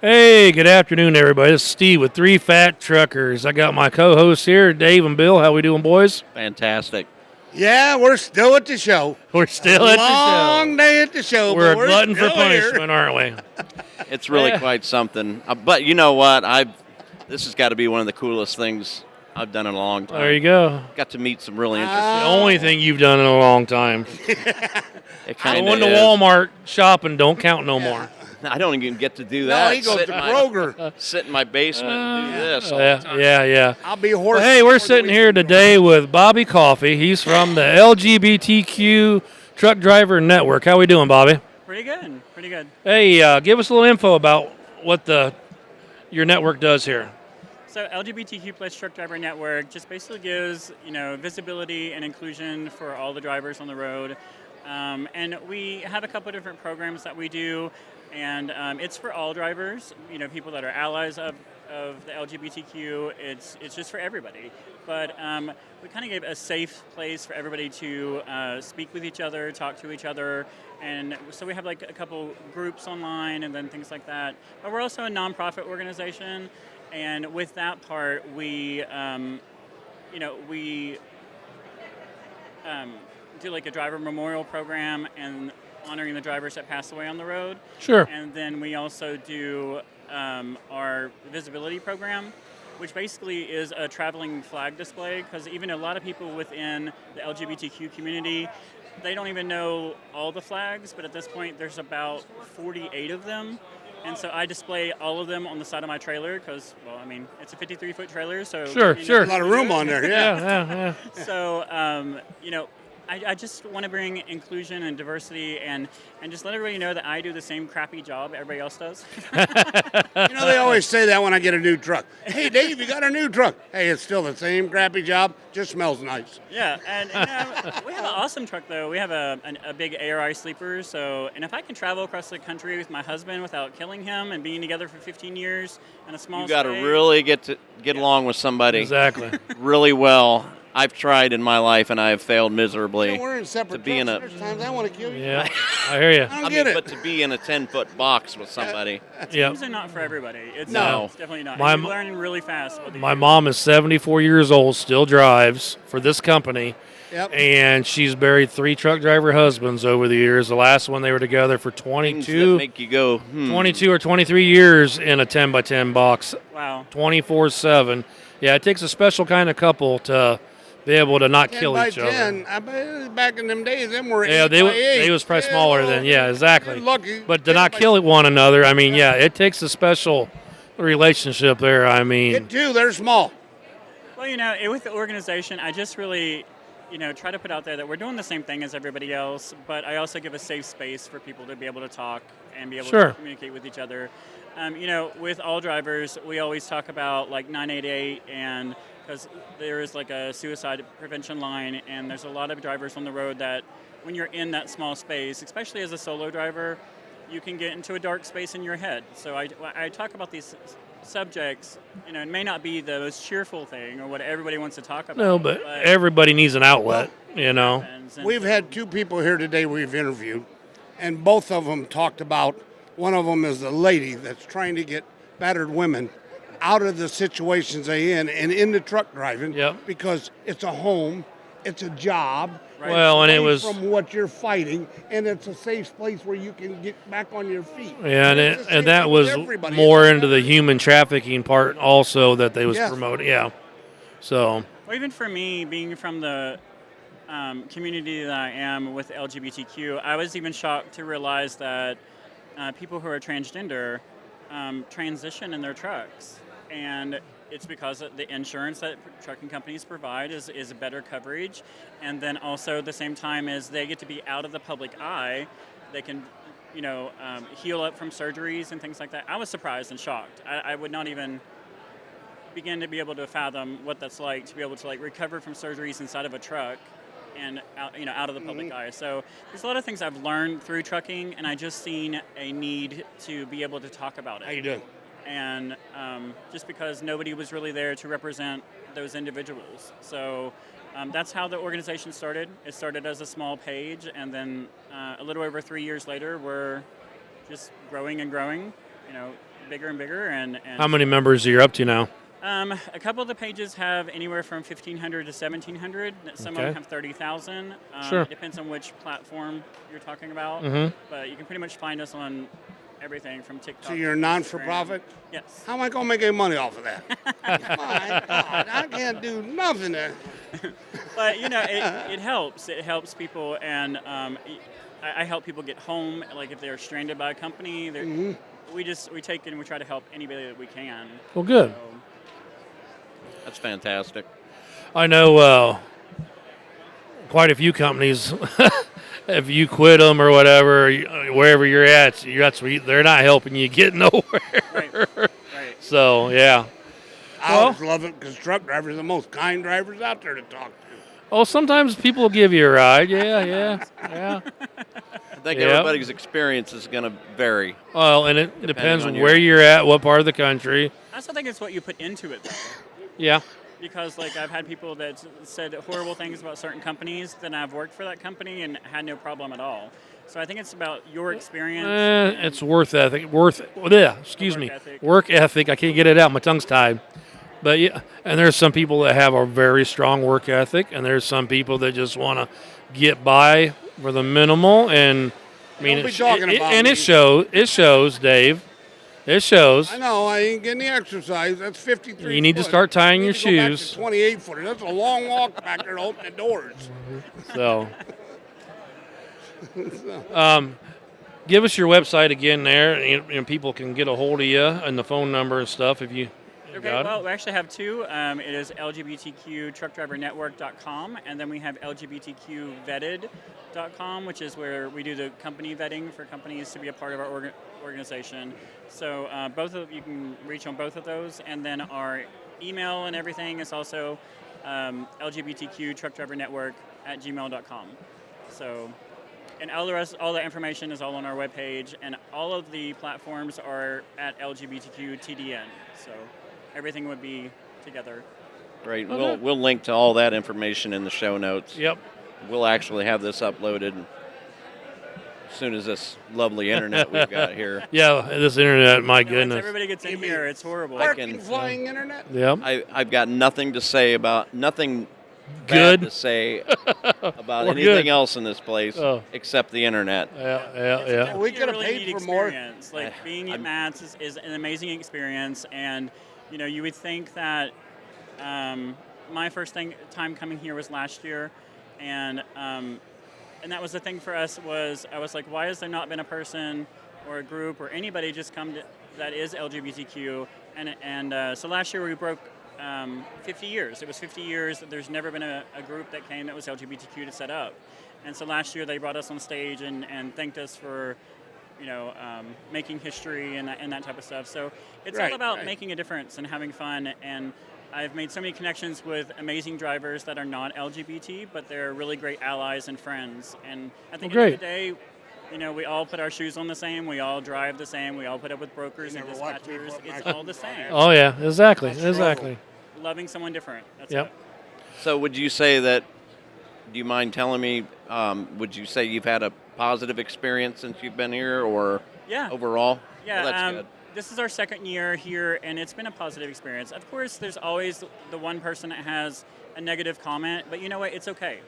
Hey, good afternoon, everybody. This is Steve with Three Fat Truckers. I got my co-hosts here, Dave and Bill. How we doing, boys? Fantastic. Yeah, we're still at the show. We're still at the Long show. day at the show, We're a but we're glutton for still punishment, here. aren't we? It's really Yeah. quite something. But you know what? This has got to be one of the coolest things I've done in a long time. There you go. Got to meet some really The interesting. only thing you've done in a long time. It kind Going of to is. Walmart shopping don't count no more. I don't even get to do No, that. he goes sit, to in my, Kroger. sit in my basement and do this all the time. Yeah. I'll be horse. Well, hey, we're sitting here today with Bobby Coffey. He's from the LGBTQ Truck Driver Network. How we doing, Bobby? Pretty good. Pretty good. Hey, give us a little info about what your network does here. So LGBTQ plus Truck Driver Network just basically gives visibility and inclusion for all the drivers on the road, and we have a couple of different programs that we do, and it's for all drivers. People that are allies of the LGBTQ. It's just for everybody. But we kind of give a safe place for everybody to speak with each other, talk to each other. And so we have like a couple groups online and then things like that. But we're also a nonprofit organization. And with that part, we do like a driver memorial program and honoring the drivers that pass away on the road. Sure. And then we also do our visibility program, which basically is a traveling flag display, because even a lot of people within the LGBTQ community, they don't even know all the flags, but at this point there's about 48 of them. And so I display all of them on the side of my trailer because, well, I mean, it's a 53-foot trailer, so... Sure. A lot of room on there, yeah. Yeah. So, I just want to bring inclusion and diversity and just let everybody know that I do the same crappy job everybody else does. They always say that when I get a new truck. Hey, Dave, you got a new truck. Hey, it's still the same crappy job, just smells nice. Yeah, and we have an awesome truck, though. We have a big ARI sleeper, and if I can travel across the country with my husband without killing him and being together for 15 years in a small You got to space, really get along with somebody Exactly. really well. I've tried in my life and I have failed miserably. We're in separate to be in trucks. a- There's times I want to kill you. Yeah, I hear you. I don't get it. But to be in a 10-foot box with somebody. Yeah. These are not for everybody. It's definitely not. My- You learn really fast. what they My do. mom is 74 years old, still drives for this company, Yep. and she's buried 3 truck driver husbands over the years. The last one they were together for Things that 22, make you go, 22 or 23 years in a 10 by 10 box, Wow. 24/7. Yeah, it takes a special kind of couple to be able to not 10 kill by each 10. other. I bet back in them days, them were Yeah, 8 by 8. they was probably smaller than, yeah, exactly. You're lucky. But to 10 not by- kill one another, I mean, yeah, it takes a special relationship there. I mean, It too, they're small. Well, with the organization, I just really, try to put out there that we're doing the same thing as everybody else, but I also give a safe space for people to be able to talk and be able Sure. to communicate with each other. With all drivers, we always talk about like 988, and because there is like a suicide prevention line, and there's a lot of drivers on the road that when you're in that small space, especially as a solo driver, you can get into a dark space in your head. So I talk about these subjects, it may not be the most cheerful thing or what everybody wants to talk about. no, but everybody needs an outlet, We've had 2 people here today we've interviewed, and both of them talked about, one of them is a lady that's trying to get battered women out of the situations they in and into truck driving. Yep. Because it's a home, it's a job. Right. Well, and it away was, from what you're fighting, and it's a safe place where you can get back on your feet. yeah, It's the same and that thing was with everybody. more It's into the human trafficking part also that they was Yes. promoting. Yeah, so Well, even for me, being from the community that I am with LGBTQ, I was even shocked to realize that people who are transgender transition in their trucks. And it's because of the insurance that trucking companies provide is a better coverage. And then also at the same time as they get to be out of the public eye, they can heal up from surgeries and things like that. I was surprised and shocked. I would not even begin to be able to fathom what that's like, to be able to recover from surgeries inside of a truck and out of the public eye. So there's a lot of things I've learned through trucking, and I just seen a need to be able to talk about it. How you doing? And just because nobody was really there to represent those individuals. So that's how the organization started. It started as a small page, and then a little over 3 years later, we're just growing and growing. bigger and bigger. And How many members are you up to now? a couple of the pages have anywhere from 1,500 to 1,700. Some of Okay. them have 30,000. Sure. It depends on which platform you're talking about. Mhm. But you can pretty much find us on everything from TikTok. So you're a to non-for-profit? Instagram. Yes. How am I going to make any money off of that? My God, I can't do nothing. But it helps. It helps people, and I help people get home. Like if they're stranded by a company, we take and we try to help anybody that we can. Well, good. So, That's fantastic. I know quite a few companies. If you quit them or whatever, wherever you're at, they're not helping you get nowhere. right. So yeah. I always love it because truck drivers are the most kind drivers out there to talk to. Oh, sometimes people give you a ride. Yeah. I think Yep. everybody's experience is going to vary. Well, and it depends on on your- where you're at, what part of the country. I also think it's what you put into it, though. Yeah. Because like I've had people that said horrible things about certain companies, then I've worked for that company and had no problem at all. So I think it's about your experience. It's work ethic. Work ethic. I can't get it out. My tongue's tied. But yeah, and there's some people that have a very strong work ethic, and there's some people that just want to get by for the minimal. And I mean, Don't be talking about and me. it shows, Dave. It shows. I know, I ain't getting the exercise. That's 53 You need to foot. start tying You your need to go back to shoes. 28 footer. That's a long walk back there to open the doors. So, give us your website again there, and people can get a hold of you and the phone number and stuff if you Okay, got well, it. we actually have two. It is lgbtqtruckdrivernetwork.com, and then we have lgbtqvetted.com, which is where we do the company vetting for companies to be a part of our organization. So you can reach on both of those, and then our email and everything is also lgbtqtruckdrivernetwork@gmail.com. So, and all the information is all on our webpage, and all of the platforms are at LGBTQ TDN. So everything would be together. Right. Okay. We'll link to all that information in the show notes. Yep. We'll actually have this uploaded as soon as this lovely internet we've got here. Yeah, this internet, my Once goodness. everybody gets in here, it's horrible. Parking, flying internet. Yep. I've got nothing bad Good. to say about Or anything good. else in this place Oh. except the internet. Yeah. We It's a could have really paid neat for more. experience. Like being at Matt's is an amazing experience, and you would think that my first time coming here was last year, and that was the thing for us was I was like, why has there not been a person or a group or anybody just come that is LGBTQ? And so last year we broke 50 years. It was 50 years. There's never been a group that came that was LGBTQ to set up. And so last year they brought us on stage and thanked us for, making history and that type of stuff. So it's all about making a difference and having fun. And I've made so many connections with amazing drivers that are not LGBT, but they're really great allies and friends. And at the end of the day, we all put our shoes on the same. We all drive the same. We all put up with brokers and never watch me dispatchers. put my It's all shoes the on. same. Oh yeah, exactly. Loving someone different. That's Yep. it. So would you say that, do you mind telling me, would you say you've had a positive experience since you've been here or Yeah. overall? Yeah, Well, that's good. this is our second year here, and it's been a positive experience. Of course, there's always the one person that has a negative comment, but you know what? It's okay.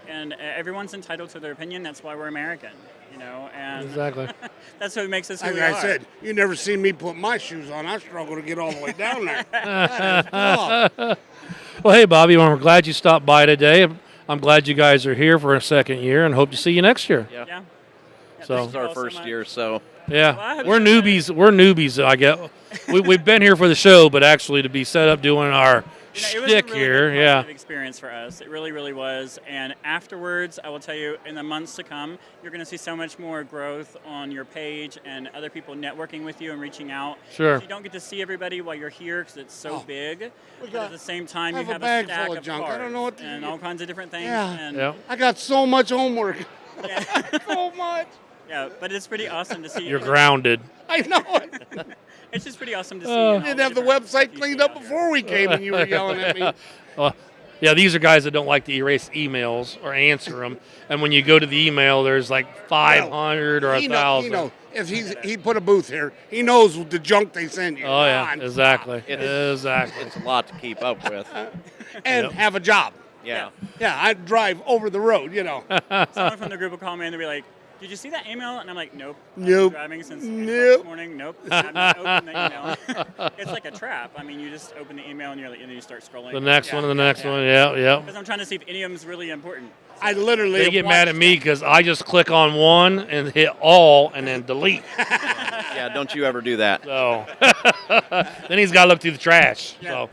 And everyone's entitled to their opinion. That's why we're American, and Exactly. that's what makes us who Like we I are. said, you never seen me put my shoes on. I struggle to get all the way down there. That is tough. Well, hey, Bobby, we're glad you stopped by today. I'm glad you guys are here for a second year and hope to see you next year. Yeah. Yeah. So- This is our first year, so Yeah, Well, I hope we're you newbies. We're newbies, I guess. We've been here for the show, but actually to be set up doing our It was a shtick really here, good yeah. positive experience for us. It really, really was. And afterwards, I will tell you, in the months to come, you're going to see so much more growth on your page and other people networking with you and reaching out. Sure. You don't get to see everybody while you're here because it's so big. But got- at the same time, I you have a have bag stack full of junk. I cards don't know what to and do. all kinds of different things. Yeah. And Yeah. I got so much homework. yeah. So much. Yeah, but it's pretty awesome to see. You're grounded. I know it. It's just pretty awesome to see. You all didn't have the different website people cleaned out up there. before we came and you were yelling at me. Yeah, these are guys that don't like to erase emails or answer them. And when you go to the email, there's like 500 or He know, 1,000. if he put a booth here, he knows the junk they send you. Oh yeah, Non-stop. exactly. It's Exactly. a lot to keep up with. And have a job. Yeah. Yeah, I drive over the road, Someone from the group will call me and they'll be like, "Did you see that email?" And I'm like, "Nope. I've been Nope. driving since Nope. this morning. Nope. I've not opened the email." It's like a trap. I mean, you just open the email and and then you start scrolling. The next Yeah, one, and the next one. Yeah. Because I'm trying to see if any of them's really important. I literally They have get mad at watched me because I just click on one and hit all and then delete. Yeah, don't you ever do that. So then he's got to look through the trash. So,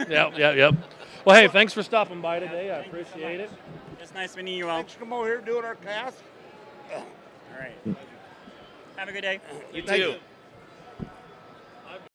yep. Well, hey, thanks for stopping by today. I appreciate it. It's nice meeting you all. Thanks for coming over here doing our cast. All right. Have a good day. You Thank too. you.